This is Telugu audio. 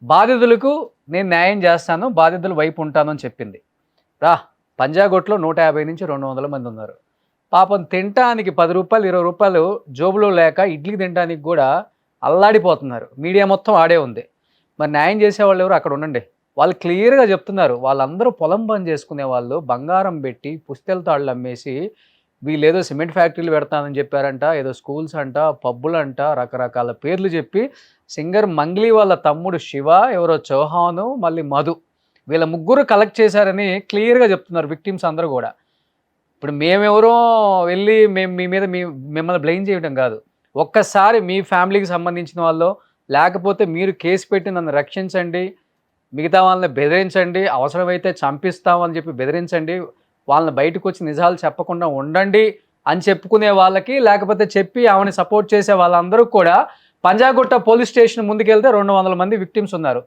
బాధితులకు నేను న్యాయం చేస్తాను, బాధితుల వైపు ఉంటాను అని చెప్పింది. రా పంజాగుట్టలో 150-200 మంది ఉన్నారు. పాపం తినటానికి రూ. 10, రూ. 20 జోబులో లేక ఇడ్లీ తినడానికి గూడా అల్లాడిపోతున్నారు. మీడియా మొత్తం ఆడే ఉంది. మరి న్యాయం చేసేవాళ్ళు ఎవరు? అక్కడ ఉండండి. వాళ్ళు క్లియర్‌గా చెప్తున్నారు. వాళ్ళందరూ పొలం పని చేసుకునేవాళ్ళు. బంగారం పెట్టి, పుస్తెల తాళ్ళు అమ్మేసి, వీళ్ళేదో సిమెంట్ ఫ్యాక్టరీలు పెడతానని చెప్పారంట. ఏదో స్కూల్స్ అంట, పబ్బులంట, రకరకాల పేర్లు చెప్పి సింగర్ మంగ్లీ వాళ్ళ తమ్ముడు శివ, ఎవరో చౌహాను, మళ్ళీ మధు వీళ్ళ ముగ్గురు కలెక్ట్ చేశారని క్లియర్‌గా చెప్తున్నారు విక్టిమ్స్ అందరూ గూడా. ఇప్పుడు మేమెవరో వెళ్ళి మేము మీ మీద మిమ్మల్ని బ్లేమ్ చేయడం గాదు. ఒక్కసారి మీ ఫ్యామిలీకి సంబంధించిన వాళ్ళో, లేకపోతే మీరు కేస్ పెట్టి నన్ను రక్షించండి, మిగతా వాళ్ళని బెదిరించండి, అవసరమైతే చంపిస్తామని చెప్పి బెదిరించండి, వాళ్ళని బయటకొచ్చి నిజాలు చెప్పకుండా ఉండండి అని చెప్పుకునే వాళ్ళకి, లేకపోతే చెప్పి ఆమెని సపోర్ట్ చేసే వాళ్ళందరూ కూడా పంజాగుట్ట పోలీస్ స్టేషన్ ముందుకెళ్తే 200 మంది విక్టిమ్స్ ఉన్నారు.